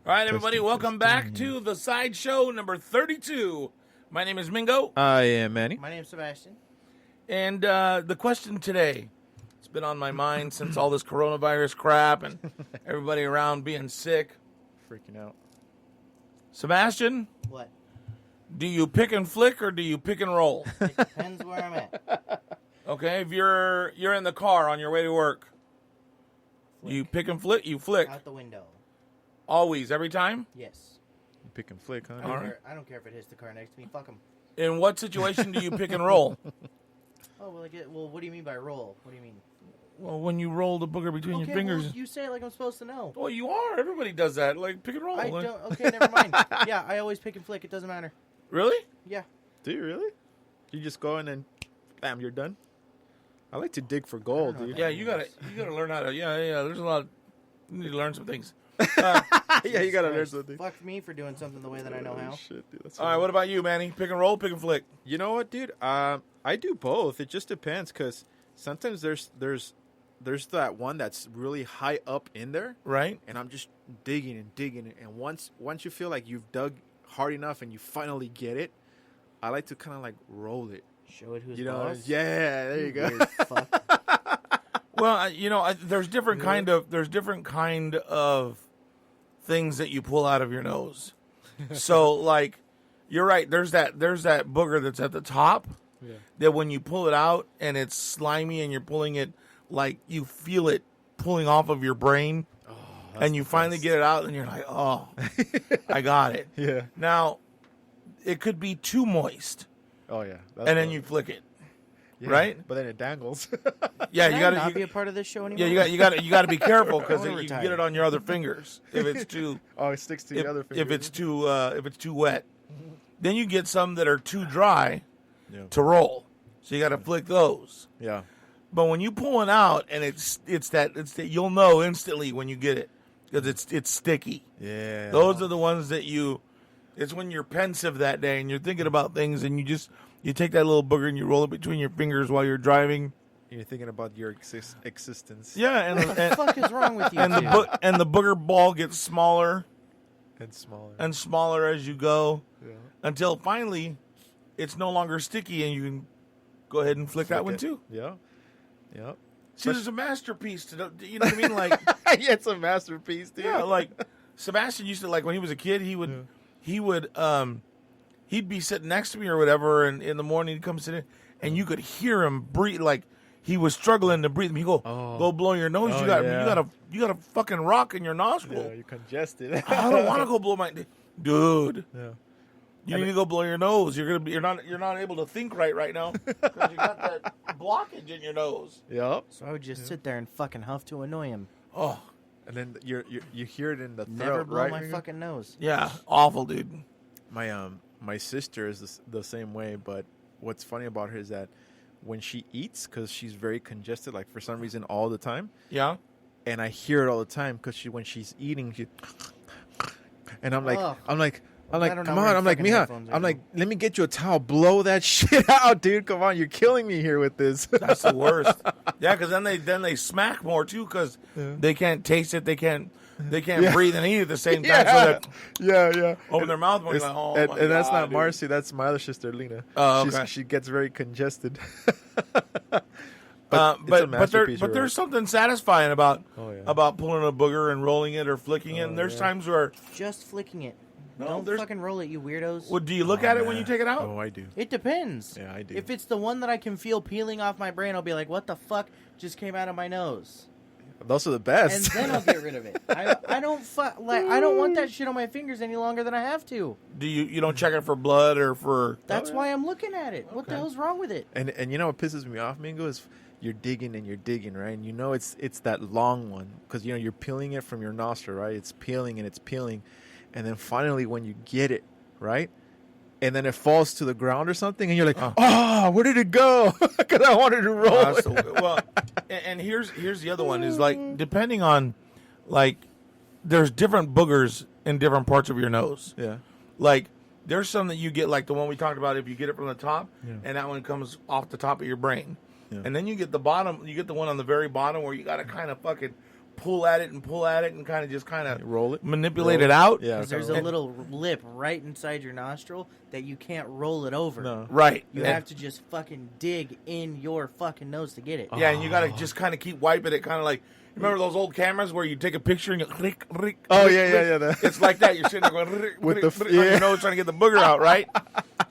All right, everybody, welcome back to the Sideshow number 32. My name is Mingo. I am Manny. My name's Sebastian. And the question today, it's been on my mind since all this coronavirus crap and everybody around being sick. Freaking out. Sebastian, What? do you pick and flick or do you pick and roll? It depends where I'm at. Okay, if you're in the car on your way to work, Flick. you pick and flick, you flick. Out the window. Always, every time? Yes. You pick and flick, huh? I don't care if it hits the car next to me. Fuck them. In what situation do you pick and roll? Oh, well, what do you mean by roll? What do you mean? Well, when you roll the booger between your fingers. Well, you say it like I'm supposed to know. Well, you are. Everybody does that. Like, pick and roll. I don't. Okay, never mind. Yeah, I always pick and flick. It doesn't matter. Really? Yeah. Do you really? You just go in and bam, you're done? I like to dig for gold, dude. Yeah, you gotta learn how to. Yeah. There's a lot. You need to learn some things. Yeah, you gotta learn something. Fuck me for doing something the way that I know how. Shit, dude, that's All right, what about you, Manny? Pick and roll, pick and flick. You know what, dude? I do both. It just depends, because sometimes there's that one that's really high up in there, Right? and I'm just digging and digging, and once you feel like you've dug hard enough and you finally get it, I like to kind of like roll it. Show it who's You know? boss. Yeah, there you go. Weird fuck. Well, there's different kind of things that you pull out of your nose. So, like, you're right. There's that booger that's at the top. Yeah. That when you pull it out and it's slimy and you're pulling it, like you feel it pulling off of your brain, and you finally get it out and you're like, oh, I got it. Yeah. Now, it could be too moist, Oh yeah. and then you flick it. Yeah, right? But then it dangles. Yeah, Can you I got not to. be a part of this show anymore? Yeah, you got to be careful because I wanna you can retire. get it on your other fingers if it's too. Oh, it sticks to if, the other finger. if it's too wet. Then you get some that are too dry Yeah. to roll, so you got to flick those. Yeah. But when you pull it out and it's that you'll know instantly when you get it because it's sticky. Yeah. Those are the ones that it's when you're pensive that day and you're thinking about things and you take that little booger and you roll it between your fingers while you're driving. You're thinking about your existence. Yeah, and What the fuck is wrong with you? and two? the booger ball gets smaller And smaller. as you go Yeah. until finally it's no longer sticky and you can go ahead and flick that one it. too. Yeah. Yeah. See, there's a masterpiece to you know what I mean? Like Yeah, it's a masterpiece, dude. yeah, like Sebastian used to like when he was a kid. He'd be sitting next to me or whatever, and in the morning he'd come sit in, and you could hear him breathe like he was struggling to breathe. He go, go blow your nose. Oh, you got a fucking rock in your nostril. Yeah, you're congested. I don't want to go blow my dude. Yeah. You need to go blow your nose. You're not able to think right now because you got that blockage in your nose. Yep. So I would just sit there and fucking huff to annoy him. Oh And then you hear it in the throat, Never blow right? my fucking nose. yeah, awful, dude. My sister is the same way, but what's funny about her is that when she eats, because she's very congested, like for some reason all the time, Yeah. and I hear it all the time because when she's eating, and I'm like, Ugh. I'm I like, don't come know on, where I'm like, fucking Mija, headphones are. I'm like, let me get you a towel, blow that shit out, dude. Come on, you're killing me here with this. That's the worst. Yeah, because then they smack more too because they can't taste it. They can't breathe and eat at the same time. So yeah. open their mouth when you're like, oh my God, and that's not dude. Marcy, that's my other sister, Lena. Oh, okay. She gets very congested. But it's a masterpiece, you're there's right. something satisfying about Oh, yeah. about pulling a booger and rolling it or flicking it. And there's times where Just flicking it. No, Don't there's- fucking roll it, you weirdos. do you look at it when you take it out? Oh, I do. It depends. Yeah, I do. If it's the one that I can feel peeling off my brain, I'll be like, what the fuck just came out of my nose? Those are the And best. then I'll get rid of it. I don't want that shit on my fingers any longer than I have to. Do you don't check it for blood or for? That's why I'm looking at it. What the hell's wrong with it? and you know what pisses me off, Mingo, is you're digging and you're digging, right? And you know it's that long one because you know you're peeling it from your nostril, right? It's peeling and it's peeling, and then finally when you get it, right? And then it falls to the ground or something, and you're like, "Oh, where did it go?" Because I wanted to roll. That's it. well, and here's the other one is like depending on like there's different boogers in different parts of your nose. Yeah. Like there's some that you get like the one we talked about if you get it from the top, Yeah. and that one comes off the top of your brain, Yeah. and then you get the bottom. You get the one on the very bottom where you got to kind of fucking pull at it and kind of just roll it, manipulate it out. Yeah, Because there's a little lip right inside your nostril that you can't roll it over. No. Right. You have to just fucking dig in your fucking nose to get it. Yeah, and you got to just kind of keep wiping it, kind of like, remember those old cameras where you take a picture and you rick, rick, Oh, rick, yeah. rick? It's like that. You're sitting there going rick, With rick, the rick, on your nose trying to get the booger out, right?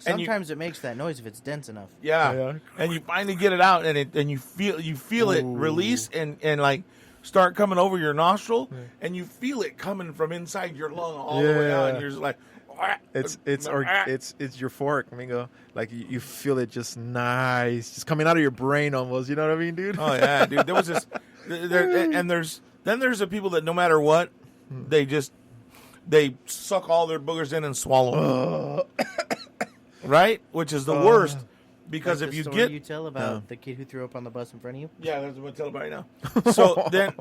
Sometimes it makes that noise if it's dense enough. Yeah. And you finally get it out, and you feel it release and like start coming over your nostril, and you feel it coming from inside your lung all the way out, and you're just like, it's your fork, amigo. Like you feel it just nice, just coming out of your brain almost. You know what I mean, dude? Oh yeah, dude. There was this, there's the people that no matter what, they suck all their boogers in and swallow them. Right, which is the worst. Because like if you story get you tell about the kid who threw up on the bus in front of you. Yeah, that's what I'm telling about right now. So then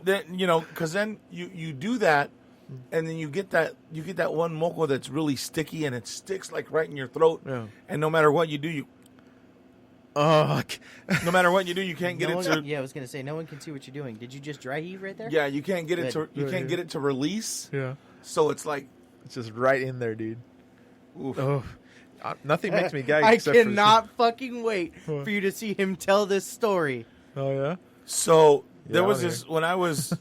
because then you do that, and then you get that one moco that's really sticky and it sticks like right in your throat. Yeah. And no matter what you do, no matter what you do, you can't get it to. Yeah, I was gonna say no one can see what you're doing. Did you just dry heave right there? Yeah, you can't get it to. You can't get it to release. Yeah. So it's like it's just right in there, dude. Oof. Oh. Nothing makes me gag. I cannot fucking wait for you to see him tell this story. Oh yeah. So there was this when I was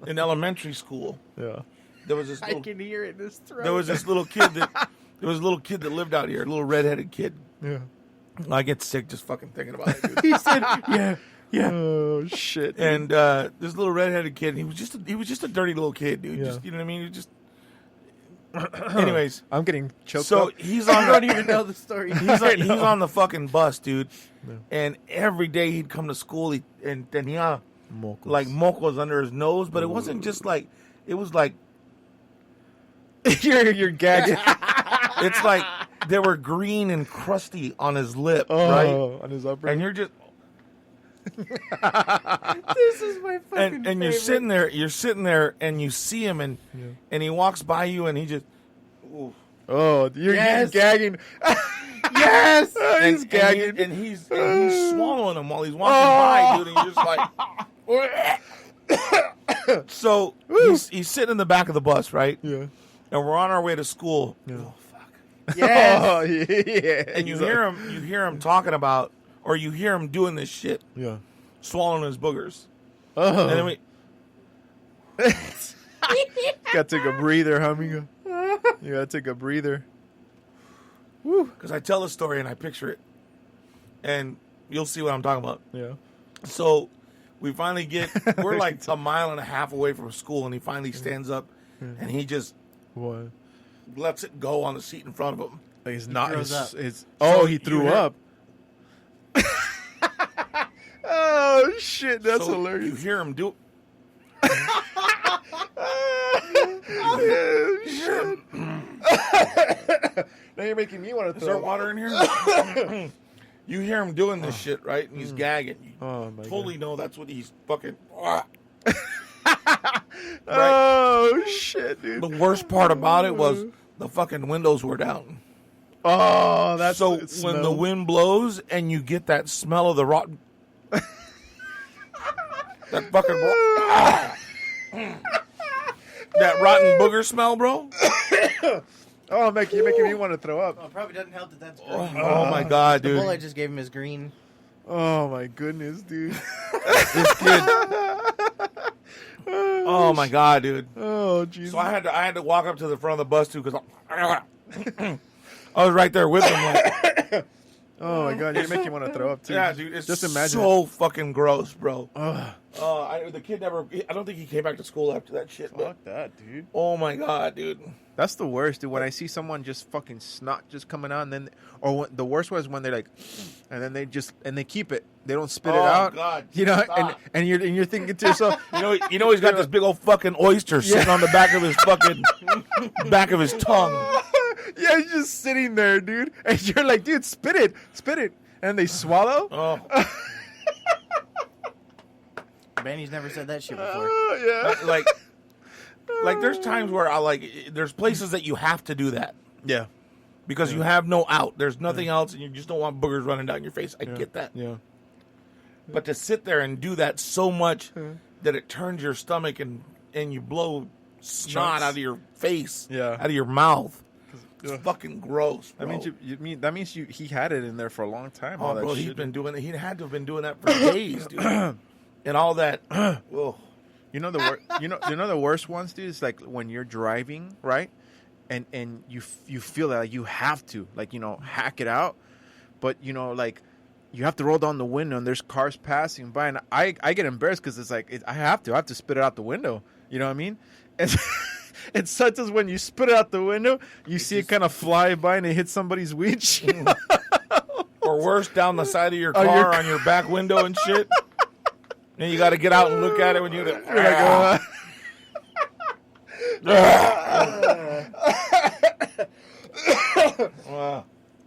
in elementary school. Yeah. There was this. I can hear it in his throat. There was this little kid that lived out here, a little redheaded kid. Yeah. I get sick just fucking thinking about it, dude. He said, "Yeah." Oh shit. Dude. And this little redheaded kid, he was just a dirty little kid, dude. Yeah. Just, you know what I mean? He just. Anyways, I'm getting choked so up. he's on. I don't even know the story. He's on the fucking bus, dude. Yeah. And every day he'd come to school, and he had like mocos under his nose, but it wasn't just like it was like you're gagging. It's like they were green and crusty on his lip, right? On his upper. And you're just. This is my fucking and you're sitting there, and you see him, and he walks by you, and he just. Oof. Oh, you're gagging. Yes, he's gagging, and he's swallowing them while he's walking by, dude. And you're just like. So he's sitting in the back of the bus, right? Yeah. And we're on our way to school. Yeah. Oh fuck. yes. Oh yeah. And you hear him talking about, or you hear him doing this shit. Yeah. Swallowing his boogers. Oh. And then we. Gotta take a breather, amigo. You gotta take a breather. Because I tell the story and I picture it, and you'll see what I'm talking about. Yeah. So we finally we're like a mile and a half away from school, and he finally stands up, and he just lets it go on the seat in front of him. Like it's not. throws up. He threw up. Oh shit! That's So hilarious. You hear him do. Oh, shit. Now you're making me want to Is there throw up. water in here? You hear him doing this shit, right? And he's gagging. You Oh my totally know that's what he's fucking. Oh shit, dude. The worst part about it was the fucking windows were down. Oh, that's So it when the smelled. wind blows and you get that smell of the rotten, that fucking that rotten booger smell, bro. Oh, you're making me want to throw up. Well, it probably doesn't help that that's green. Oh my god, The dude! bull I just gave him is green. Oh my goodness, dude. This kid. Oh my god, dude! Oh Jesus. So I had to walk up to the front of the bus too because I was right there with him. Like, Oh my god, you're making me want to throw up too. yeah, dude, it's Just imagine. so fucking gross, bro. Ugh. The kid never. I don't think he came back to school after that shit. But Fuck that, dude. oh my god, dude! That's the worst, dude. When I see someone just fucking snot just coming out, and then, the worst was when they're like, and then they keep it. They don't spit it out. God, You know, stop. and you're thinking to yourself, You know he's got this big old fucking oyster sitting on the back of his fucking back of his tongue. yeah, he's just sitting there, dude, and you're like, dude, spit it, and they swallow. Oh, Benny's never said that shit before. Yeah, like there's times where there's places that you have to do that yeah, because you have no out. There's nothing else, and you just don't want boogers running down your face. I get that, yeah. but to sit there and do that so much that it turns your stomach and you blow snot Chunks. out of your face, Yeah. out of your mouth. It's Ugh. fucking gross, bro. That means he had it in there for a long time. Oh, all that bro, shit. he's been doing it. He had to have been doing that for days, dude. And all that. Oh. You know the worst ones, dude. Is like when you're driving, right, and you feel that like, you have to hack it out, but like you have to roll down the window and there's cars passing by, and I get embarrassed because it's like I have to spit it out the window. You know what I mean? And it such as when you spit it out the window, you see it kind of fly by and it hits somebody's windshield. Or worse, down the side of your car on your back window and shit. And you got to get out and look at it when you're like,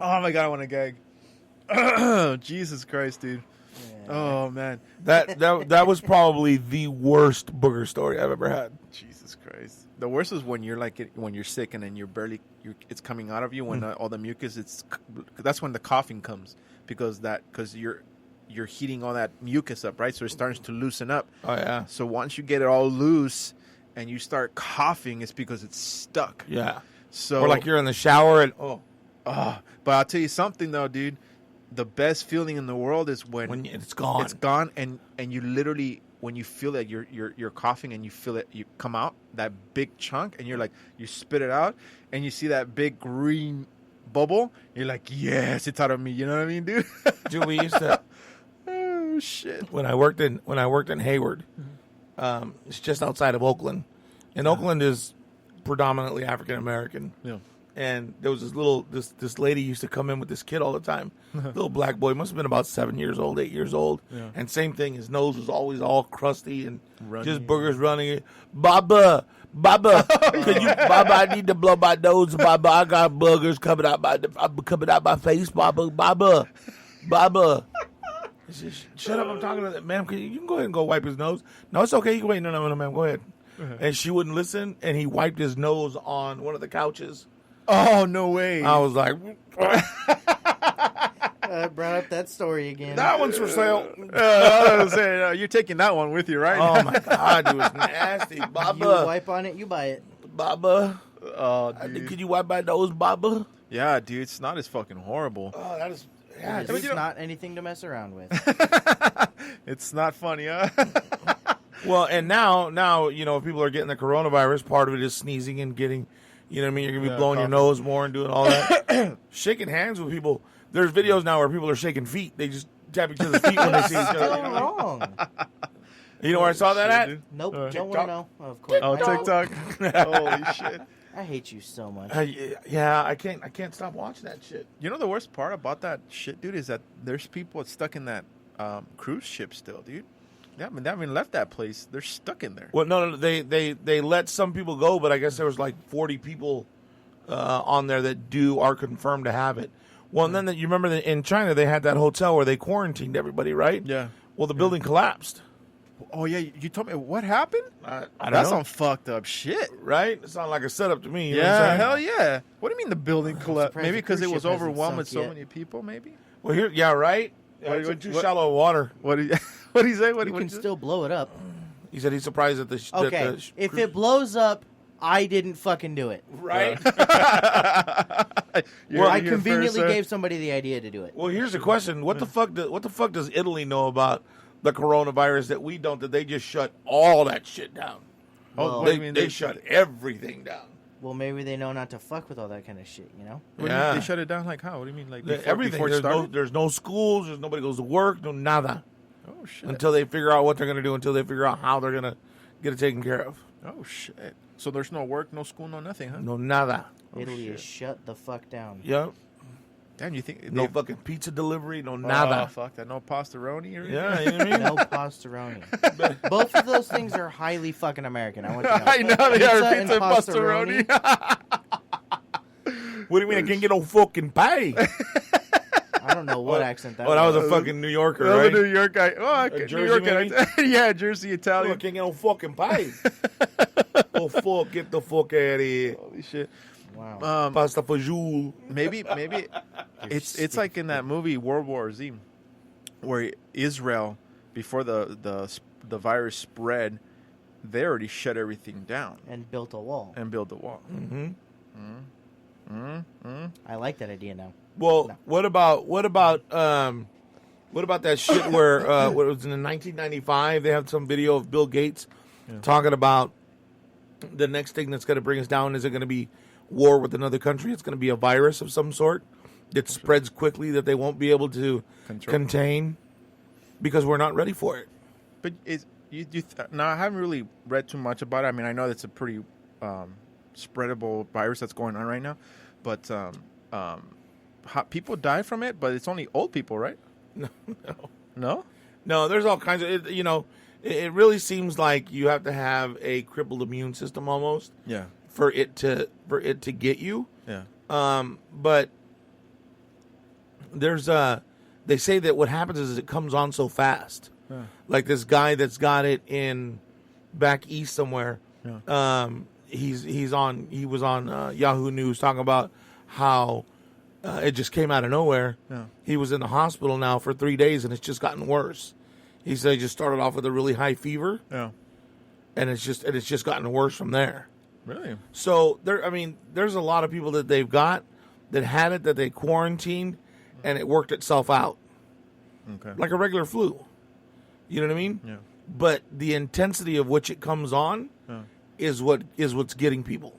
oh my god, I want to gag. Jesus Christ, dude. Yeah. Oh man, that was probably the worst booger story I've ever had. Jesus Christ. The worst is when you're when you're sick and then it's coming out of you when all the mucus. That's when the coughing comes because you're heating all that mucus up, right? So it starts to loosen up. Oh yeah. So once you get it all loose and you start coughing, it's because it's stuck. Yeah. So or like you're in the shower and but I'll tell you something though, dude. The best feeling in the world is when it's gone. It's gone, and you literally, when you feel that you're coughing and you feel it, you come out that big chunk, and you're like, you spit it out, and you see that big green bubble. You're like, yes, it's out of me. You know what I mean, dude? Dude, we used to. Oh shit! When I worked in Hayward, it's just outside of Oakland, and Oakland is predominantly African American. Yeah. And there was this lady used to come in with this kid all the time. Little black boy, must have been about 7 years old, 8 years old. Yeah. And same thing, his nose was always all crusty and Runny. just boogers running. Baba, Baba, I need to blow my nose, Baba. I got boogers coming out my face, Baba, Baba, Baba. Says, shut up! I'm talking to that ma'am. You can go ahead and go wipe his nose. No, it's okay. You can wait. No, ma'am. Go ahead. And she wouldn't listen, and he wiped his nose on one of the couches. Oh no way! I was like, I brought up that story again. that one's for sale. I was saying, you're taking that one with you, right? Oh my god, it was nasty, You Baba. wipe on it, you buy it. Baba, Oh, dude. could you wipe my nose, Baba? Yeah, dude, snot is fucking horrible. Oh, that is. Yeah, It's you know- not anything to mess around with. It's not funny, huh? well, and now, if people are getting the coronavirus, part of it is sneezing and getting, you know what I mean? You're going to be blowing your coughing. nose more and doing all that. Shaking hands with people. There's videos now where people are shaking feet. They just tap each other's feet when they see each Still other. wrong. You know where I saw that at? Shit, dude. Nope, don't TikTok? want to know. Of course. Oh, I- TikTok. Holy shit. I hate you so much. Yeah, I can't stop watching that shit. You know the worst part about that shit, dude, is that there's people stuck in that cruise ship still, dude. They haven't left that place. They're stuck in there. Well, no, they let some people go, but I guess there was like 40 people on there that are confirmed to have it. Well, and then you remember that in China they had that hotel where they quarantined everybody, right? Yeah. Well, the building collapsed. Oh, yeah. You told me what happened? I don't That's know. some fucked up shit. Right? It sounded like a setup to me. You know what I'm Yeah, saying? hell yeah. What do you mean the building collapsed? surprised Maybe the because it cruise was ship hasn't overwhelmed with sunk so yet. many people, maybe? Well, yeah, right? Yeah, it's What- too what- shallow of water. What do you say? What You what can you say? still blow it up. He said he's surprised that the Okay, if it blows up, I didn't fucking do it. right. You're I here conveniently first, gave somebody the idea to do it. Well, here's the question: What the fuck does Italy know about the coronavirus that we don't? That they just shut all that shit down? Oh, what do They, you mean they shut everything down. Well, maybe they know not to fuck with all that kind of shit, you know? What do you Yeah. mean they shut it down like how? What do you mean like Everything. before it There's no, started? there's no schools. There's nobody goes to work. No nada. Oh shit. Until they figure out what they're going to do. Until they figure out how they're going to get it taken care of. Oh shit. So there's no work, no school, no nothing, huh? No nada. Italy shit. is shut the fuck down. Yep. Damn, you think No they- fucking pizza delivery. No Oh, nada. fuck that. No pastaroni or anything? Yeah, you know what I mean? No pastaroni. Both of those things are highly fucking American. I want you to know. I know they Pizza are and pizza and pastaroni. What do you mean I can't get no fucking pie? I don't know what accent that Oh, that was was. a fucking New Yorker, Well, right? the New York guy. Oh, I New Jersey York maybe? guy. Yeah, Jersey Oh, I Italian. can't get no fucking pie. Oh, fuck, get the fuck out of here. Holy shit. Wow. Pasta fajoule. Maybe it's like in that movie World War Z, where Israel before the the virus spread, they already shut everything down And built a wall. and built the wall. Mm-hmm. I like that idea now. Well, No. what about that shit where what was in 1995? They have some video of Bill Gates talking about the next thing that's going to bring us down. Is it going to be war with another country? It's going to be a virus of some sort that spreads quickly that they won't be able to contain because we're not ready for it. But now I haven't really read too much about it. I mean, I know that's a pretty spreadable virus that's going on right now, but people die from it. But it's only old people, right? No. There's all kinds of It really seems like you have to have a crippled immune system almost. Yeah. For it to get you. Yeah. But there's they say that what happens is it comes on so fast. Yeah. Like this guy that's got it in back east somewhere. Yeah. He was on Yahoo News talking about how it just came out of nowhere. Yeah. He was in the hospital now for 3 days and it's just gotten worse. He said he just started off with a really high fever. Yeah. And it's just gotten worse from there. Really? So there's a lot of people that they've got that had it, that they quarantined, and it worked itself out. Okay. Like a regular flu. You know what I mean? Yeah. But the intensity of which it comes on is what's getting people.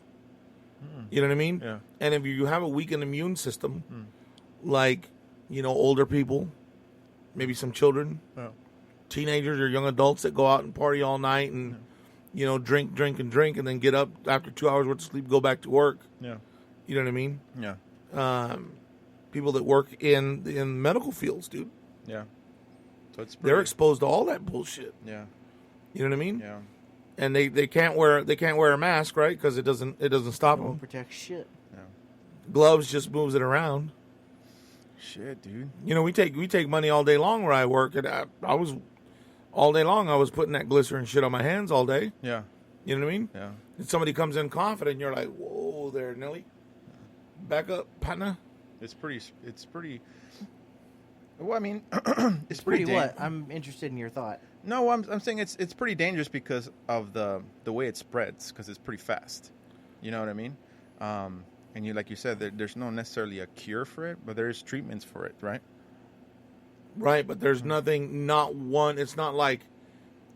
You know what I mean? Yeah. And if you have a weakened immune system, like, older people, maybe some children, teenagers or young adults that go out and party all night and drink, and then get up after 2 hours worth of sleep, go back to work. Yeah. You know what I mean? Yeah. People that work in medical fields, dude. Yeah. So They're exposed to all that bullshit. Yeah. You know what I mean? Yeah. And they can't wear a mask, right? Because it doesn't stop Won't them. protect shit. Yeah. Gloves just moves it around. Shit, dude. We take money all day long where I work, and I was all day long. I was putting that glycerin shit on my hands all day. Yeah. You know what I mean? Yeah. And somebody comes in confident, you're like, whoa, there, Nelly. Back up, partner. It's pretty. Well, I mean, it's Pretty pretty. what? I'm interested in your thought. No, I'm saying it's pretty dangerous because of the way it spreads, because it's pretty fast. You know what I mean? And like you said, there's no necessarily a cure for it, but there's treatments for it, right? Right, but there's nothing. Not one. It's not like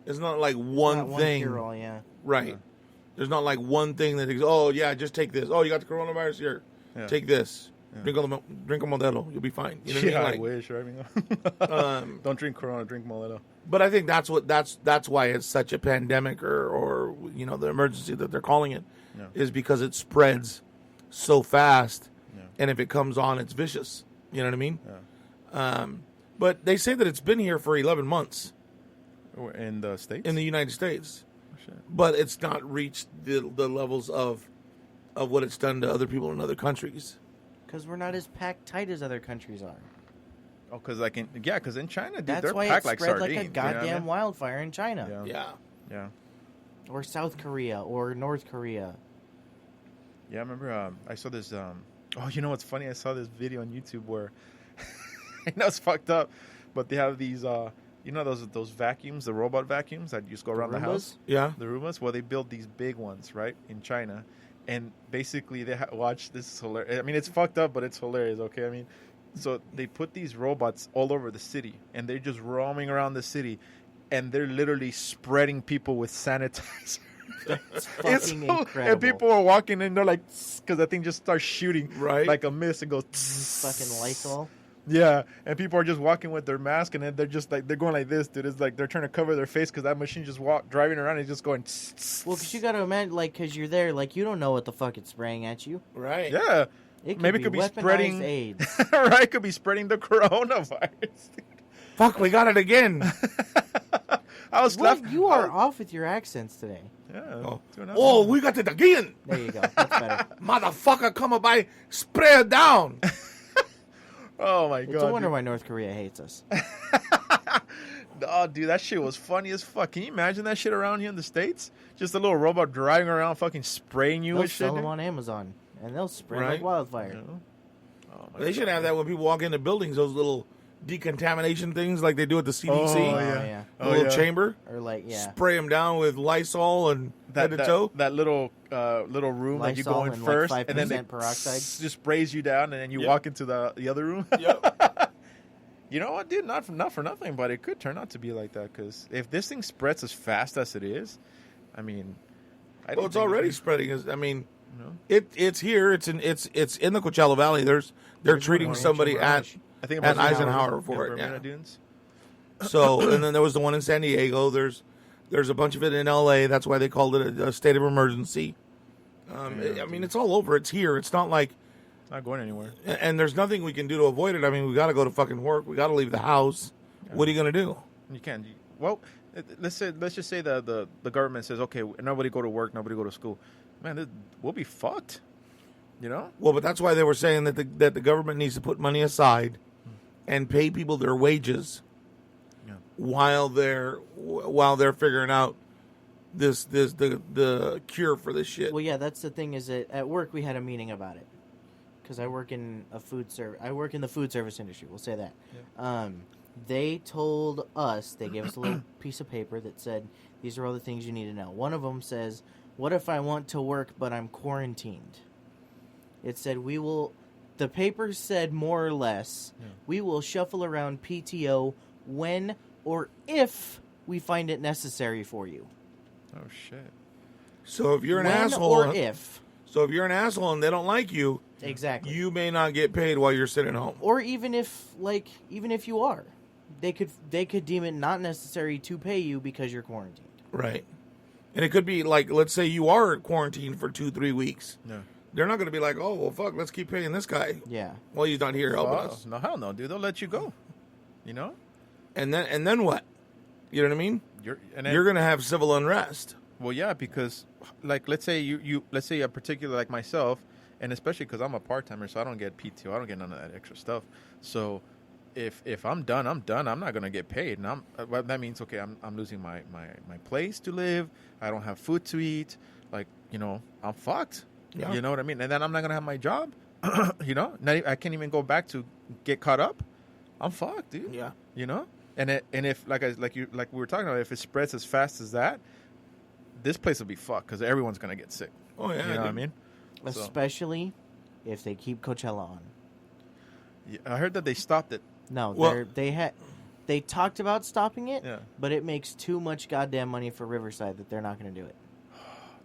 one Not thing. One cure-all, yeah. Right. Yeah. There's not like one thing that. Oh yeah, just take this. Oh, you got the coronavirus here. Yeah. Take this. Yeah. Drink a Modelo. You'll be fine. You know what I mean? I wish. Right? Don't drink Corona. Drink Modelo. But I think that's why it's such a pandemic or the emergency that they're calling it is because it spreads so fast, and if it comes on, it's vicious. You know what I mean? Yeah. But they say that it's been here for 11 months In the States? in the United States, Shit. but it's not reached the levels of what it's done to other people in other countries. Because we're not as packed tight as other countries are. Oh, because in China, dude, That's they're why packed it like spread sardines. like a goddamn wildfire in China. Yeah. Yeah. Yeah. Or South Korea or North Korea. Yeah, I remember I saw this. You know what's funny? I saw this video on YouTube where I know it's fucked up, but they have these. Those vacuums, the robot vacuums that just go around the house. Yeah. The Roombas. Well, they build these big ones, right, in China, and basically they watch. This is hilarious. I mean, it's fucked up, but it's hilarious. Okay, I mean, so they put these robots all over the city, and they're just roaming around the city, and they're literally spreading people with sanitizer. It's fucking incredible. And people are walking in, they're like, because that thing just starts shooting Right. like a mist and goes. Fucking Lysol. Yeah, and people are just walking with their mask, and then they're just like they're going like this, dude. It's like they're trying to cover their face because that machine just driving around and just going. Well, because you got to imagine, because you're there, you don't know what the fuck it's spraying at you. Right. Yeah, maybe it could be weaponized spreading. AIDS. Right, it could be spreading the coronavirus. Fuck, we got it again. I was What? You are off with your accents today. Yeah. Oh, we got it again. There you go. That's better. Motherfucker, come by, spray it down. Oh my god. It's a wonder why North Korea hates us. Oh, dude, that shit was funny as fuck. Can you imagine that shit around here in the States? Just a little robot driving around, fucking spraying you They'll with shit. sell them dude? on Amazon, and they'll spread Right. like wildfire. You know? Oh, my They should God. have that when people walk into buildings. Those little decontamination things like they do at the CDC. Oh, yeah. The little chamber. Or like, yeah. Spray them down with Lysol and head to toe. That little room that you go in and first, like 5% and then they peroxide. just sprays you down, and then you Yep. walk into the other room. Yep. You know what, dude? Not for nothing, but it could turn out to be like that. Because if this thing spreads as fast as it is, I mean, Well, it's already spreading. I mean, You know? it's here. It's in the Coachella Valley. They're treating one in somebody at I think at Eisenhower for it. Bermuda Yeah. Dunes. So, and then there was the one in San Diego. There's a bunch of it in LA. That's why they called it a state of emergency. I mean, it's all over. It's here. It's not like, Not going anywhere. and there's nothing we can do to avoid it. I mean, we got to go to fucking work. We got to leave the house. What are you gonna do? You can. Well, let's just say the government says, okay, nobody go to work, nobody go to school. Man, we'll be fucked. You know? Well, but that's why they were saying that the government needs to put money aside and pay people their wages while they're figuring out the cure for this shit. Well, yeah, that's the thing. Is that at work we had a meeting about it because I work in a food service. I work in the food service industry. We'll say that. Yeah. They told us, they gave us a little piece of paper that said these are all the things you need to know. One of them says, "What if I want to work but I'm quarantined?" It said the paper said more or less, we will shuffle around PTO when or if we find it necessary for you. Oh shit. So if you're an When asshole, or if. So if you're an asshole and they don't like you, Exactly. you may not get paid while you're sitting home. Or even if you are, they could deem it not necessary to pay you because you're quarantined. Right. And it could be like, let's say you are quarantined for 2-3 weeks. No. They're not going to be like, oh, well, fuck, let's keep paying this guy. Yeah. Well, he's not here helping us. No, hell no, dude. They'll let you go. You know? And then what? You know what I mean? You're going to have civil unrest. Well, yeah, because like let's say let's say a particular like myself, and especially because I'm a part timer, so I don't get PTO, I don't get none of that extra stuff. So if I'm done, I'm done. I'm not gonna get paid, and well, that means okay, I'm losing my place to live. I don't have food to eat. Like I'm fucked. Yeah. You know what I mean? And then I'm not gonna have my job. I can't even go back to get caught up. I'm fucked, dude. Yeah. You know, and if like we were talking about, if it spreads as fast as that, this place will be fucked because everyone's gonna get sick. Oh, yeah. You know what I mean? Especially if they keep Coachella on. Yeah, I heard that they stopped it. No, Well- they talked about stopping it, Yeah. but it makes too much goddamn money for Riverside that they're not going to do it.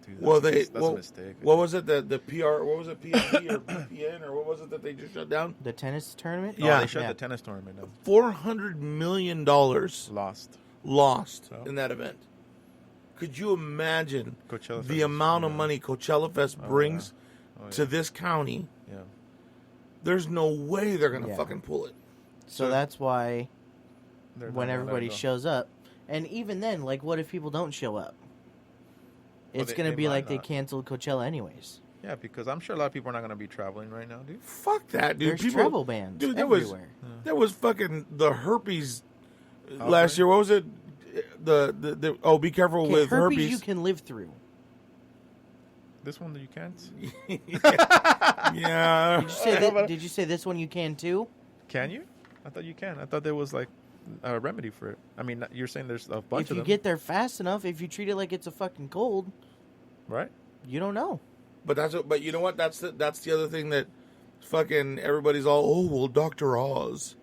Dude, Well, that's a mistake. What was it? The PR? What was it? PNP or PPN or what was it that they just shut down? The tennis tournament? Oh, Yeah. they shut the tennis tournament down. $400 million Lost. lost So? in that event. Could you imagine Coachella Fest the is- amount of yeah. money Coachella Fest brings Oh, to yeah. this county? Yeah. There's no way they're gonna Yeah. fucking pull it. So that's why They're not when gonna let everybody it go. shows up, and even then, like, what if people don't show up? Well, It's they- going they to be might like they not. canceled Coachella anyways. Yeah, because I'm sure a lot of people are not going to be traveling right now, dude. Fuck that, dude. There's People, travel bans dude, everywhere. there was fucking the herpes Outbreak? last year. What was it? The oh, be careful Okay, with herpes herpes. you can live through. This one that you can't? Yeah. Did you say that? Did you say this one you can too? Can you? I thought you can. I thought there was like a remedy for it. I mean, you're saying there's a bunch If of you them, get there fast enough, if you treat it like it's a fucking cold, right? you don't know. But you know what? That's the other thing that fucking everybody's all, oh well, Dr. Oz,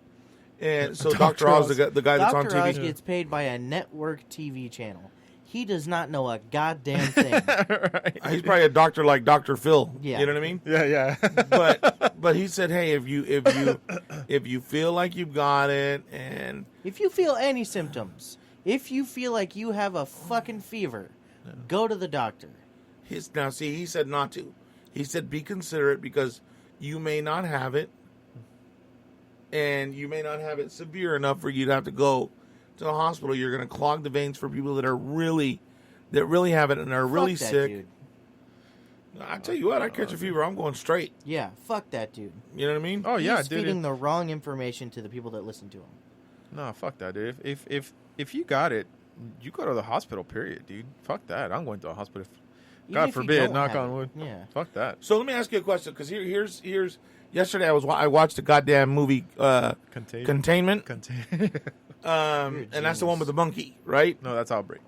and so Dr. Oz, the guy that's on Dr. TV. Oz gets paid by a network TV channel. He does not know a goddamn thing. Right. He's probably a doctor like Dr. Phil. Yeah. You know what I mean? Yeah, yeah. But he said, hey, if you feel like you've got it, and If you feel any symptoms, if you feel like you have a fucking fever, go to the doctor. he said not to. He said be considerate because you may not have it, and you may not have it severe enough for you to have to go to the hospital. You're going to clog the veins for people that really have it and are really Fuck that sick. dude. I tell you what, I catch a fever, I'm going straight. Yeah, fuck that dude. You know what I mean? Oh yeah, He's dude. feeding the wrong information to the people that listen to him. No, fuck that, dude. If you got it, you go to the hospital. Period, dude. Fuck that. I'm going to a hospital. Even God if you forbid, don't knock have on it. wood. Yeah. Fuck that. So let me ask you a question, because here's yesterday I watched a goddamn movie, Containment, and that's the one with the monkey, right? No, that's Outbreak.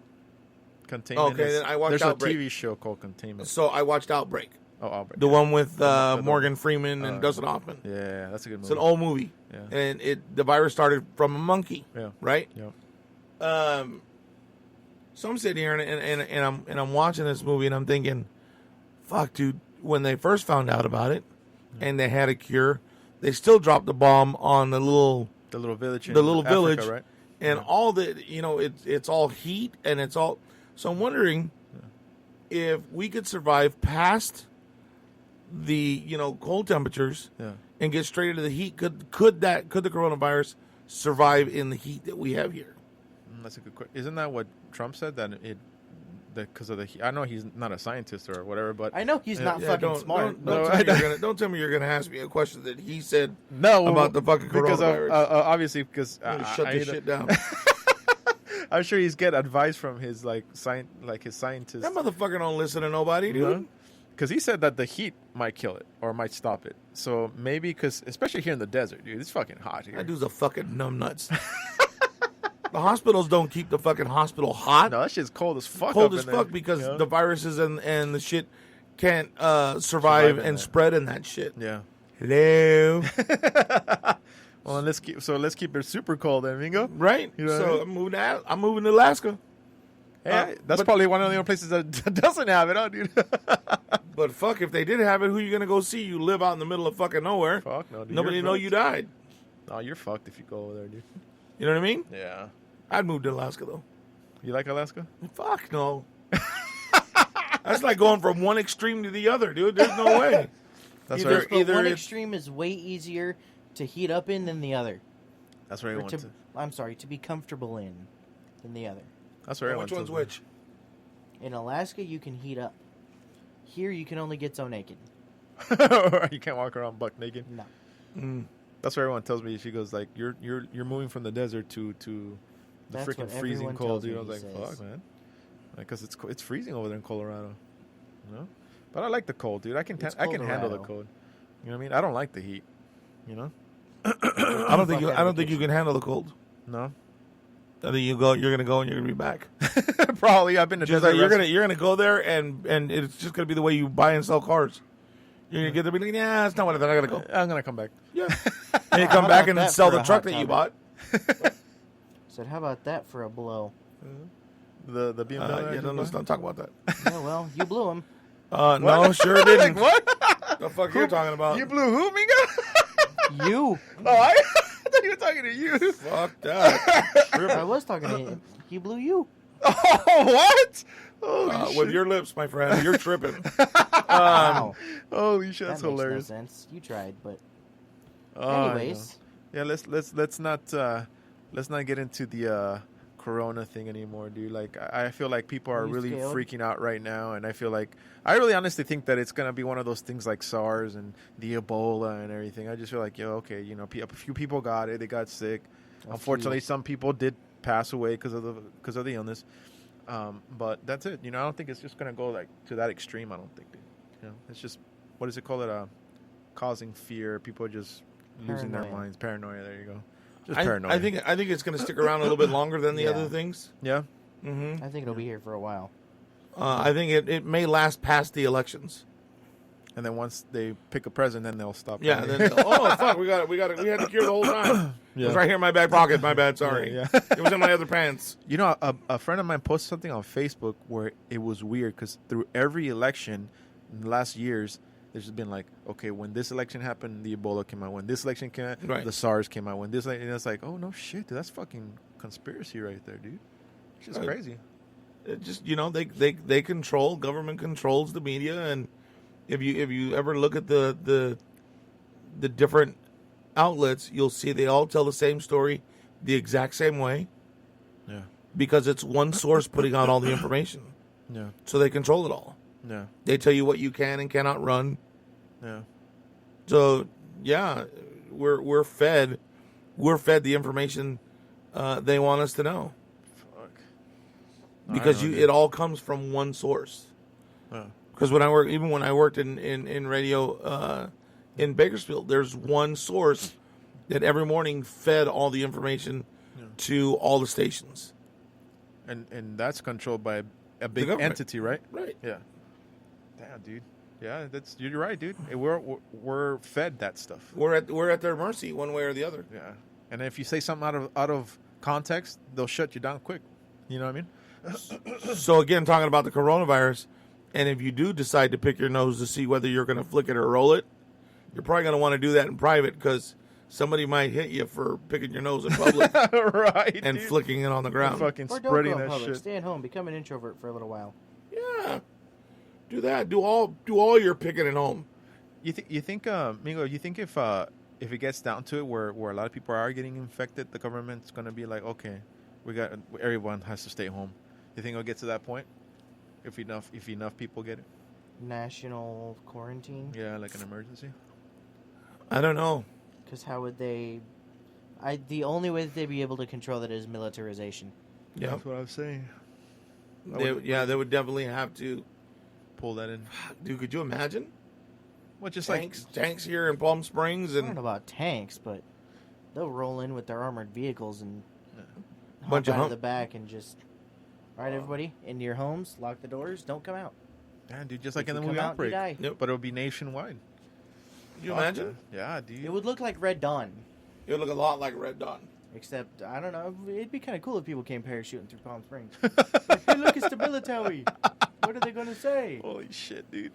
Containment. Okay, then I watched There's Outbreak. a TV show called Containment. So I watched Outbreak, Oh, Outbreak. the one with The- Morgan Freeman and Dustin Hoffman. Yeah, that's a good movie. It's an old movie, Yeah. and the virus started from a monkey, Yeah. right? Yeah. So I'm sitting here and I'm watching this movie and I'm thinking, fuck, dude. When they first found out about it, and they had a cure, they still dropped the bomb on the little village. In the little Africa, village, right? and all the it's all heat and it's all. So I'm wondering if we could survive past the cold temperatures Yeah. and get straight into the heat. Could the coronavirus survive in the heat that we have here? That's a good question. Isn't that what Trump said, that because of the heat? I know he's not a scientist or whatever, but I know he's not fucking smart. Don't tell me you're gonna ask me a question that he said no about the fucking coronavirus. Obviously because Shut this shit down. I'm sure he's get advice from his his scientists. That motherfucker don't listen to nobody, dude. Because he said that the heat might kill it or might stop it. So maybe because, especially here in the desert, dude, it's fucking hot here. That dude's a fucking numbnuts. The hospitals don't keep the fucking hospital hot. No, that shit's cold as fuck. Cold up as in fuck there, because you know? the viruses and the shit can't survive in and that. spread in that shit. Yeah. Hello. Well, let's keep it super cold then, Mingo. Right. You know So what I I'm moving to Alaska. Hey, that's probably one of the only places that doesn't have it, huh, dude? But fuck, if they did have it, who you gonna go see? You live out in the middle of fucking nowhere. Fuck no, dude. Nobody You're know fucked. you died. No, you're fucked if you go over there, dude. You know what I mean? Yeah. I'd move to Alaska though. You like Alaska? Fuck no. That's like going from one extreme to the other, dude. There's no way. That's Either- where But one it's- extreme is way easier to heat up in than the other. that's where I Or went to. I'm sorry, to be comfortable in than the other. That's where I went Which one's to. which? In Alaska, you can heat up. Here, you can only get so naked. You can't walk around buck naked. No. That's what everyone tells me. She goes like, "You're moving from the desert to the That's freaking what freezing everyone cold." tells Dude, I me, was he like, says. "Fuck, man," because it's freezing over there in Colorado. You know, but I like the cold, dude. I can It's handle the Colorado. cold. You know what I mean? I don't like the heat. You know? I don't think Fuck you application. can handle the cold. No. I think you're gonna go and you're gonna be back. Probably. I've been to Just desert. like you're gonna go there and it's just gonna be the way you buy and sell cars. You're gonna get there and be like, yeah, that's not what I thought. I gotta go. I'm gonna come back. Yeah. And you come How back about and that sell for the a truck hot that you topic? bought. Said, how about that for a blow? The BMW. I Yeah, just let's bought? not talk about that. Yeah, well, you blew him. No, sure didn't. Like what? The fuck you're talking about? You blew who, Mingo? You. Oh, I thought you were talking to you. Fuck that. I was talking to him. He blew you. Oh, what? Holy shit. With your lips, my friend, you're tripping. Wow. Holy shit, That that's makes hilarious. no sense. You tried, but Oh, I anyways. know. Yeah, let's not get into the Corona thing anymore, dude. Like I feel like people are You really scared? freaking out right now, and I feel like I really honestly think that it's gonna be one of those things like SARS and the Ebola and everything. I just feel like, okay, a few people got it, they got sick. Unfortunately, some people did pass away because of the illness. But that's it. I don't think it's just gonna go like to that extreme. I don't think, dude. It's just, what is it called? Causing fear. People are just losing their Paranoia. minds. Paranoia. There you go. Just I paranoia. think it's going to stick around a little bit longer than the Yeah. other things. Yeah. Mm-hmm. I think it'll be here for a while. I think it may last past the elections. And then once they pick a president, then they'll stop. Yeah. And then fuck, we had the cure the whole time. It was Yeah. right here in my back pocket. My bad. Sorry. Yeah. It was in my other pants. A friend of mine posted something on Facebook where it was weird because through every election in the last years, there's just been like, okay, when this election happened, the Ebola came out. When this election came out, Right. the SARS came out. And it's like, oh no shit, dude, that's fucking conspiracy right there, dude. It's just Right. crazy. It just they control, government controls the media, and if you ever look at the different outlets, you'll see they all tell the same story the exact same way Yeah. because it's one source putting out all the information, Yeah. so they control it all. Yeah. They tell you what you can and cannot run. Yeah. So yeah, we're fed the information they want us to know Fuck. because I don't know, it all comes from one source. Because when I worked in radio in Bakersfield, there's one source that every morning fed all the information to all the stations. And that's controlled by a big entity, right? Right. Yeah. Damn, dude. Yeah, you're right, dude. We're fed that stuff. We're at their mercy one way or the other. Yeah. And if you say something out of context, they'll shut you down quick. You know what I mean? So again, talking about the coronavirus, and if you do decide to pick your nose to see whether you're going to flick it or roll it, you're probably going to want to do that in private because somebody might hit you for picking your nose in public, right? and dude. flicking it on the ground. Fucking Or don't spreading go in that public. shit. Stay at home. Become an introvert for a little while. Yeah, do that. Do all your picking at home. You think, Mingo? You think if it gets down to it, where a lot of people are getting infected, the government's gonna be like, okay, everyone has to stay home. You think it'll get to that point? If enough people get it? National quarantine? Yeah, like an emergency. I don't know. Because how would they... the only way that they'd be able to control that is militarization. Yeah, That's what I was saying. they would definitely have to Pull that in. Dude, could you imagine? Well, just Tanks here in Palm Springs I don't know and about tanks, but they'll roll in with their armored vehicles and Bunch hop of out of the back and just... All right, everybody, into your homes, lock the doors, don't come out. yeah, dude, just like If in the you movie come out, Outbreak. you die. Yep. But it'll be nationwide. Can you imagine? Yeah, dude. It would look like Red Dawn, It would look a lot like Red Dawn. except, I don't know, it'd be kind of cool if people came parachuting through Palm Springs. Like, hey, look, it's the military. What are they going to say? Holy shit, dude.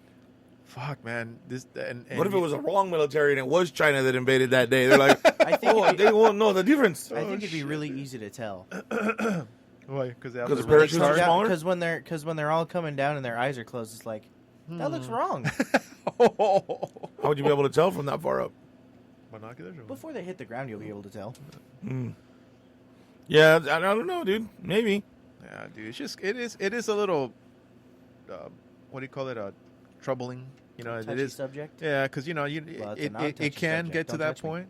Fuck, man. And What if it was a wrong military and it was China that invaded that day? They're like, I think oh, they won't know the difference. I think it'd be shit, really easy to tell. Why? Because they have 'Cause the the parachutes really are smaller? Because when they're all coming down and their eyes are closed, it's like, that looks wrong. How would you be able to tell from that far up? Binoculars? Or what? Before they hit the ground, you'll be able to tell. Yeah, I don't know, dude. Maybe. Yeah, dude. It's just it is a little what do you call it? Troubling. You know, it Touchy is. subject. Yeah, because Well, it's a it non-touchy can subject. get to Don't that touch me. point,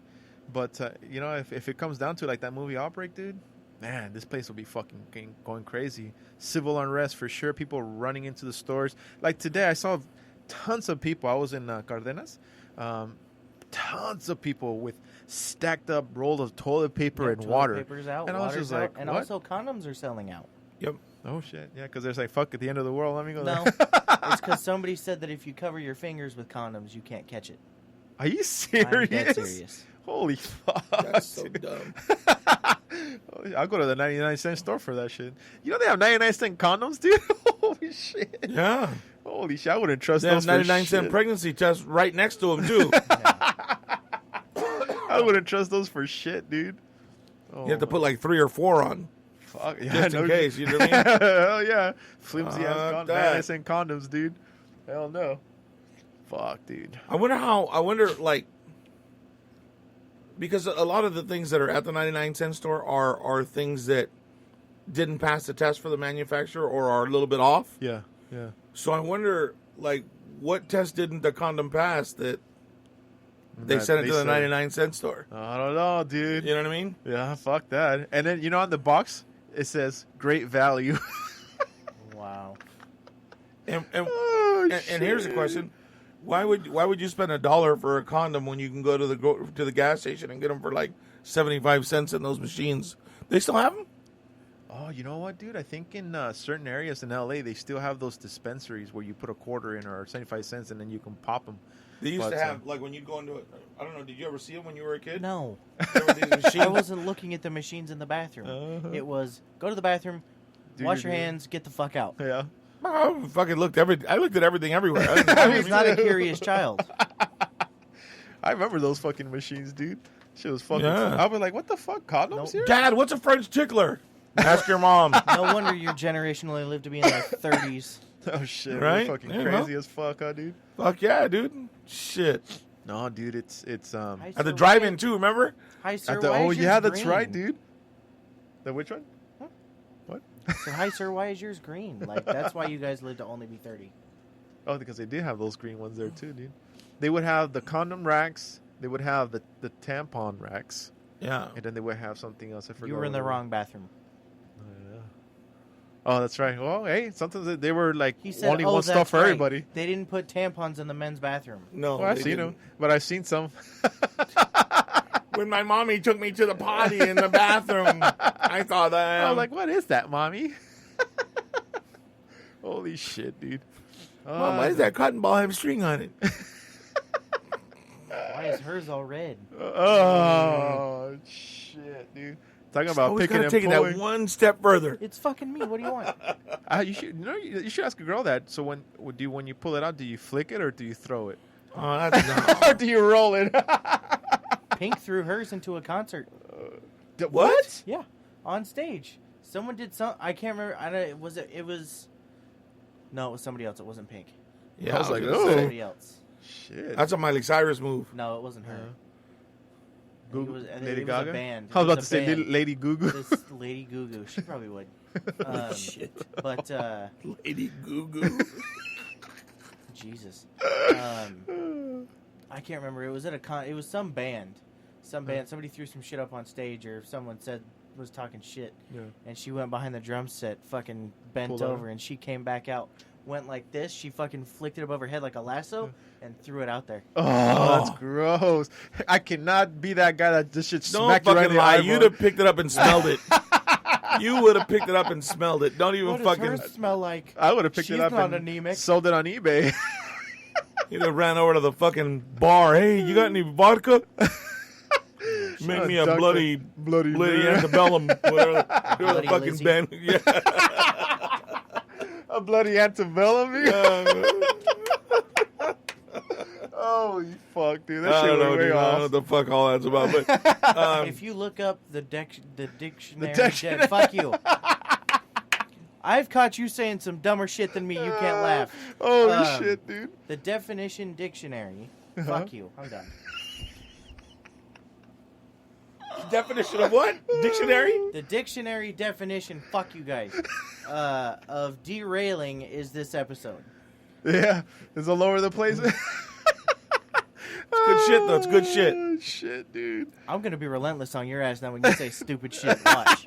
but you know, if it comes down to like that movie Outbreak, dude, man, this place will be fucking going crazy. Civil unrest for sure. People running into the stores. Like today, I saw tons of people. I was in Cardenas. Tons of people with stacked up rolls of toilet paper and Toilet water. paper's out, And I was water's just like, out, and what? also condoms are selling out. Yep. Oh shit! Yeah, because there's like fuck at the end of the world. Let me go. No, there. it's because somebody said that if you cover your fingers with condoms, you can't catch it. Are you I'm serious? dead serious. Holy fuck! That's so dude. dumb. I'll go to the 99-cent store for that shit. You know they have 99-cent condoms, dude. Holy shit! Yeah. Holy shit! I wouldn't trust They have those. for 99-cent shit. pregnancy test right next to them, too. I wouldn't trust those for shit, dude. Oh, You have to put like 3 or 4 on. fuck yeah, just in no case, shit. you know what I mean? Hell yeah, flimsy ass Fuck that. 99-cent condoms, dude. Hell no. Fuck, dude. I wonder, like, because a lot of the things that are at the 99-cent store are things that didn't pass the test for the manufacturer or are a little bit off. Yeah, yeah. So I wonder, like, what test didn't the condom pass that they That sent it to the said- 99-cent store? I don't know, dude. You know what I mean? Yeah, fuck that. And then, you know, on the box, it says great value. Wow. And Oh, and here's the shit. question: why would you spend $1 for a condom when you can go to the gas station and get them for like 75 cents in those machines? They still have them? Oh, you know what, dude? I think in certain areas in LA, they still have those dispensaries where you put a quarter in or 75 cents and then you can pop them. They used But, to have like when you go into it. I don't know. Did you ever see them when you were a kid? No, There were these machines. I wasn't looking at the machines in the bathroom. Uh-huh. It was go to the bathroom, Do wash your your deal. hands, get the fuck out. Yeah. I fucking looked I looked at everything everywhere. I was not a curious child. I remember those fucking machines, dude. Shit was fucking. Yeah. I was like, what the fuck? Condoms Nope. here? Dad, what's a French tickler? Ask your mom. No wonder your generation only lived to be in their 30s. Oh, shit. Right? We're fucking Yeah, crazy well. as fuck, huh, dude? Fuck yeah, dude. Shit. No, dude, it's Hi, At the sir, drive-in why- too. Remember? Hi, sir. at the, why oh is yours yeah, that's green? right, dude. The which one? What? So, hi, sir. Why is yours green? Like that's why you guys live to only be 30. Oh, because they did have those green ones there too, dude. They would have the condom racks. They would have the tampon racks, Yeah. and then they would have something else. I forgot. You were in what the it was. wrong bathroom. Oh, yeah. Oh, that's right. Well, hey, sometimes they were like He said, only "Oh, one stuff that's for right. everybody. They didn't put tampons in the men's bathroom." No, Well, I've they seen didn't. them, but I've seen some. When my mommy took me to the potty in the bathroom, I thought that. I was like, what is that, mommy? Holy shit, dude. Mom, why does that cotton ball have string on it? Why is hers all red? Oh, shit, dude. Talking about Always picking gotta and take pulling. that one step further. It's fucking me. What do you want? You should ask a girl that. So when you pull it out, do you flick it or do you throw it? Oh, that's Or do you roll it? Pink threw hers into a concert. What? Yeah, on stage. Someone did some. I can't remember. I don't. Was it? It was. No, it was somebody else. It wasn't Pink. Yeah, I was like, It was oh. somebody else. Shit. that's a Miley Cyrus move. No, it wasn't her. I think it was, I think Lady it was Gaga? a band. I was It about to a say band. Lady Gugu. This Lady Gugu. She probably would. Shit. But Lady Goo. Jesus. I can't remember. It was at a it was some band. Somebody threw some shit up on stage, or someone was talking shit. Yeah. And she went behind the drum set, fucking bent Pulled over, out. and she came back out, went like this. She fucking flicked it above her head like a lasso, and threw it out there. Oh, that's gross. I cannot be that guy that just should Don't smack you right fucking in the lie. eyeball. You'd have picked it up and smelled it. You would have picked it up and smelled it. Don't even What fucking. does hers smell like? I would have picked She's it up not and anemic. sold it on eBay. You'd have ran over to the fucking bar. Hey, you got any vodka? Make me a Dr. bloody Mary. antebellum. Whatever the Bloody fucking Lizzie. band. Yeah. A bloody antebellum. Holy fuck, dude. That I shit don't went know, way dude. I don't know off. what the fuck all that's about. But If you look up the dictionary, dictionary. fuck you. I've caught you saying some dumber shit than me. You can't laugh. Holy shit, dude. The definition dictionary. Uh-huh. Fuck you. I'm done. definition of what? Dictionary? The dictionary definition, fuck you guys, of derailing is this episode. Yeah, it's all over the place. It's good shit, though. It's good shit. Oh, shit, dude. I'm going to be relentless on your ass now when you say stupid shit. Watch.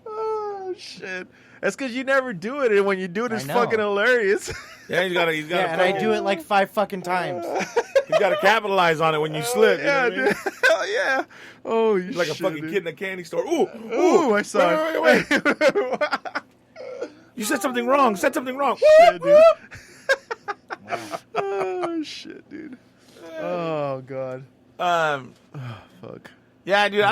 Oh, shit. That's because you never do it, and when you do it, I it's know. fucking hilarious. Yeah, he's got Yeah, and I do it like 5 fucking times. You got to capitalize on it when you slip. Yeah, you know what I mean? dude. Hell yeah. Oh, you Like a shit, fucking dude. kid in a candy store. Ooh, Ooh, I saw it. wait. You said something wrong. Said something wrong. Shit, dude. Wow. Oh, shit, dude. Oh, God. Fuck. Yeah, dude.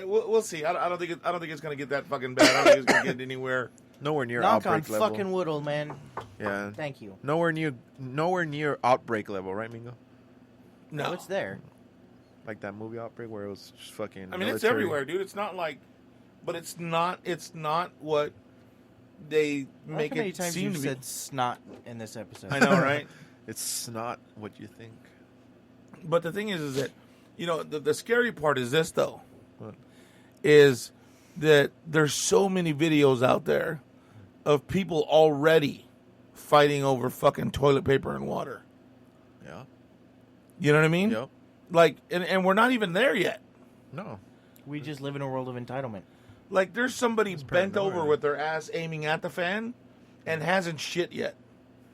We'll see. I don't think it's gonna get that fucking bad. I don't think it's gonna get anywhere. Nowhere near Knock on outbreak level. fucking wood, old man. Yeah. Thank you. Nowhere near outbreak level, right, Mingo? No, it's there. Like that movie Outbreak where it was just fucking. I mean, it's military. everywhere, dude. It's not like, but it's not what they Look make how many it times seem you to be. said snot in this episode. I know, right? It's not what you think. But the thing is that, the scary part is this, though, What? is that there's so many videos out there of people already fighting over fucking toilet paper and water. Yeah. You know what I mean? Yep. Like, and we're not even there yet. No. We just live in a world of entitlement. Like, there's somebody bent paranoia. over with their ass aiming at the fan and hasn't shit yet.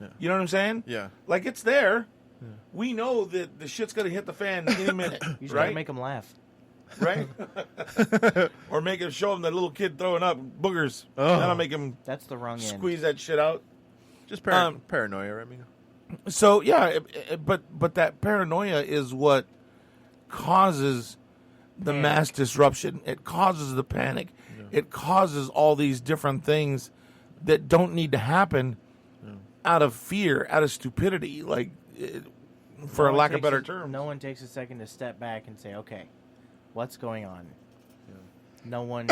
Yeah. You know what I'm saying? Yeah. Like, it's there. Yeah. We know that the shit's going to hit the fan any minute. You just right? gotta make them laugh. Right? Or make him show him that little kid throwing up boogers. Oh. That'll make him That's the wrong end. squeeze that shit out. Just Um, paranoia, right, Mingo? So, yeah, but that paranoia is what causes the Panic. mass disruption. It causes the panic. Yeah. It causes all these different things that don't need to happen out of fear, out of stupidity, for No one lack of takes better a- terms. No one takes a second to step back and say, okay, what's going on? No one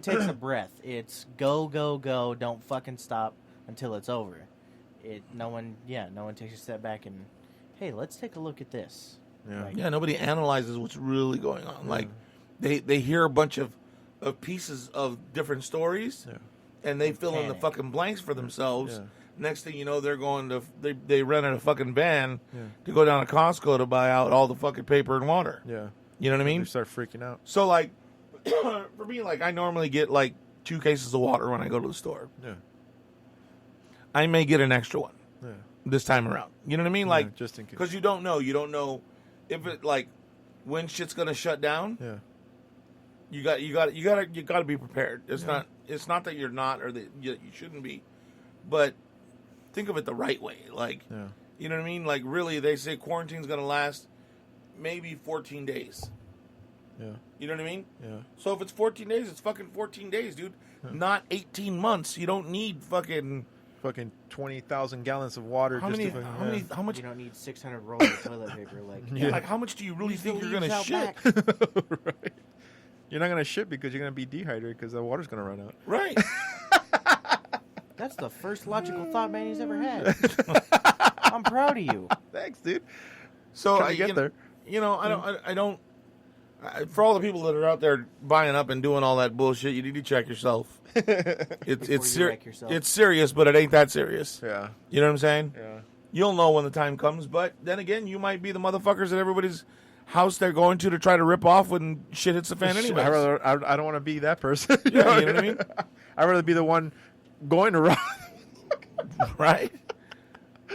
takes a breath. It's go, go, go. Don't fucking stop until it's over. No one takes a step back and, hey, let's take a look at this. Yeah. Like, Yeah, nobody analyzes what's really going on. Like, they hear a bunch of pieces of different stories, and they fill in the Panic. fucking blanks for themselves. Yeah. Next thing you know, they're going to they rented a fucking van Yeah. to go down to Costco to buy out all the fucking paper and water. Yeah. You know what I They mean? start freaking out. So like, For me, like I normally get like 2 cases of water when I go to the store. Yeah. I may get an extra one Yeah. this time around. You know what I mean? Like, just in case. because you don't know if it like when shit's gonna shut down. Yeah. You got to be prepared. It's not that you're not or that you shouldn't be, but think of it the right way. Like, you know what I mean? Like, really, they say quarantine's gonna last maybe 14 days. Yeah. You know what I mean? Yeah. So if it's 14 days, it's fucking 14 days, dude. Not 18 months. You don't need fucking 20,000 gallons of water. how much? You don't need 600 rolls of toilet paper. Like, Like, how much do you really think you're gonna shit? Right. You're not gonna shit because you're gonna be dehydrated because the water's gonna run out. Right. that's the first logical thought Manny's ever had. I'm proud of you. Thanks, dude. So Trying to get there. You know, I don't. For all the people that are out there buying up and doing all that bullshit, you need to check yourself. It's you wreck yourself. it's serious, but it ain't that serious. Yeah. You know what I'm saying? Yeah. You'll know when the time comes, but then again, you might be the motherfuckers at everybody's house they're going to try to rip off when shit hits the fan anyway. I don't want to be that person. Yeah, you know what I mean? I'd rather be the one going to rob. Right?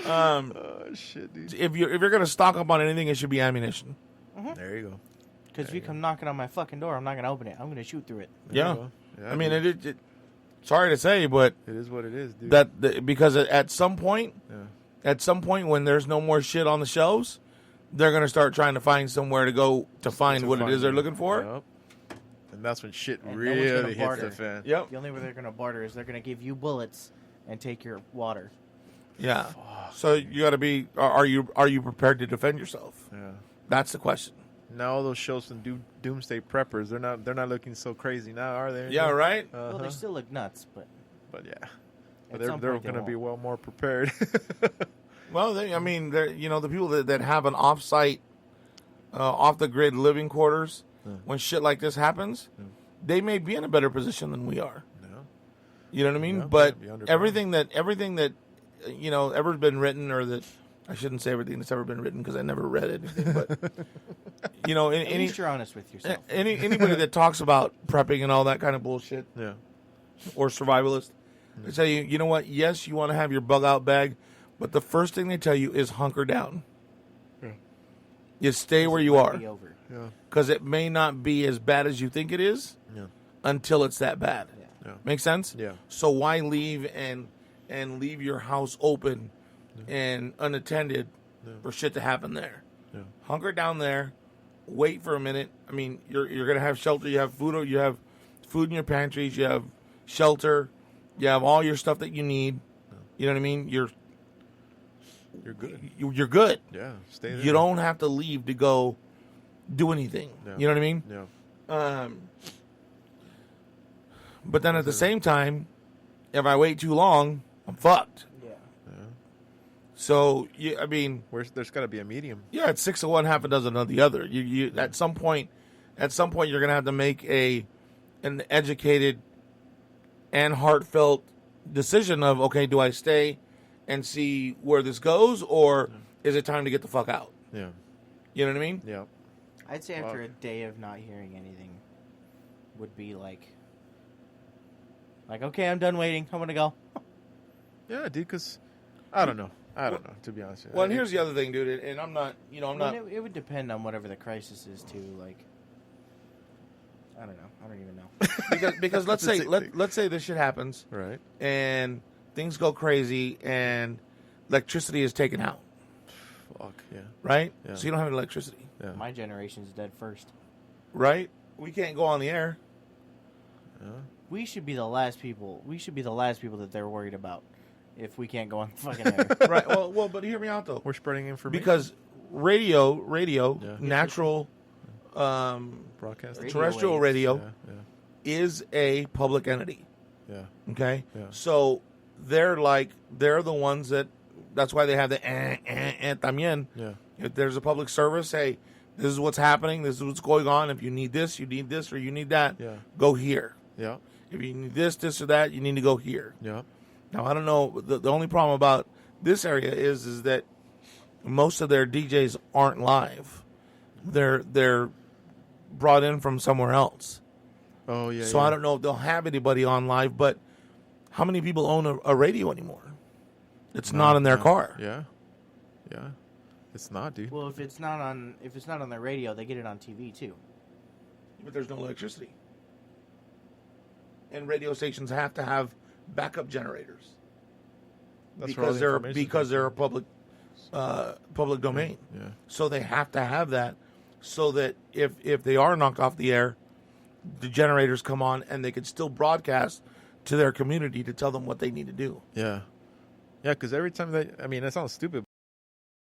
Oh, shit, dude. If you're gonna stock up on anything, it should be ammunition. There you go. Because if you come knocking on my fucking door, I'm not going to open it. I'm going to shoot through it. There you Yeah. go. Yeah, I mean, dude. it sorry to say, but It is what it is, dude. because at some point, Yeah. when there's no more shit on the shelves, they're gonna start trying to find somewhere to go to find what it is they're looking for. Yep. And that's when shit And no one's gonna really hits barter. the fan. Yep. The only way they're going to barter is they're going to give you bullets and take your water. Yeah. So you got to be. Are you prepared to defend yourself? Yeah. That's the question. Now all those shows from doomsday preppers, they're not looking so crazy now, are they? Yeah. Right. Well, they still look nuts, but But yeah. at But some they're point they going to be won't. well more prepared. Well, the people that have an off-site, off the grid living quarters, when shit like this happens, they may be in a better position than we are. No. You know what I mean? Yeah, but be under everything that ever's been written, or that I shouldn't say everything that's ever been written because I never read anything. But At least you're honest with yourself. anybody that talks about prepping and all that kind of bullshit, Yeah. or survivalist, they tell you, you know what? Yes, you want to have your bug out bag, but the first thing they tell you is hunker down. Yeah. You stay where you Might are, be over. Yeah. because it may not be as bad as you think it is Yeah. until it's that bad. Yeah. Yeah. Make sense? Yeah. So why leave and leave your house open and unattended for shit to happen there? Yeah. Hunker down there, wait for a minute. I mean, you're gonna have shelter. You have food. You have food in your pantries. You have shelter. You have all your stuff that you need. You know what I mean? You're good. You're good. Yeah. Stay there. You don't have to leave to go do anything. Yeah. You know what I mean? Yeah. But then at the same time, if I wait too long, I'm fucked. Yeah. So I mean, There's got to be a medium. yeah, it's 6 of one, half a dozen of the other. You at some point, you're gonna have to make an educated and heartfelt decision of, okay, do I stay and see where this goes, or is it time to get the fuck out? Yeah. You know what I mean? Yeah. I'd say after Wow. a day of not hearing anything would be like, okay, I'm done waiting. I'm going to go. Yeah, dude, because I don't know. To be honest with you. Well, and here's the other thing, dude, and I'm not. It would depend on whatever the crisis is, too. Like, I don't know. I don't even know. because let's say let's say this shit happens, Right. and things go crazy, and electricity is taken out, Fuck, yeah. right? Yeah. So you don't have electricity, Yeah. My generation's dead first. right? We can't go on the air. Yeah. We should be the last people. We should be the last people that they're worried about if we can't go on the fucking air. Right. Well, but hear me out though, We're spreading information. because radio, Yeah. natural, broadcast. Radio terrestrial waves. radio Yeah. is a public entity. Yeah. Okay. Yeah. So they're the ones that's why they have the también. Yeah. If there's a public service, hey, this is what's happening. This is what's going on. If you need this, or you need that, Yeah. go here. Yeah. If you need this or that, you need to go here. Yeah. Now, I don't know. The only problem about this area is that most of their DJs aren't live. They're brought in from somewhere else. Oh yeah. So I don't know if they'll have anybody on live, but how many people own a radio anymore? It's not in their car. Yeah. Yeah. It's not, dude. Well, if it's not on their radio, they get it on TV too. But there's no electricity. And radio stations have to have backup generators. That's where all the information because comes they're a from. public domain. Yeah. So they have to have that so that if they are knocked off the air, the generators come on and they can still broadcast to their community to tell them what they need to do. Yeah. Yeah, because every time that sounds stupid,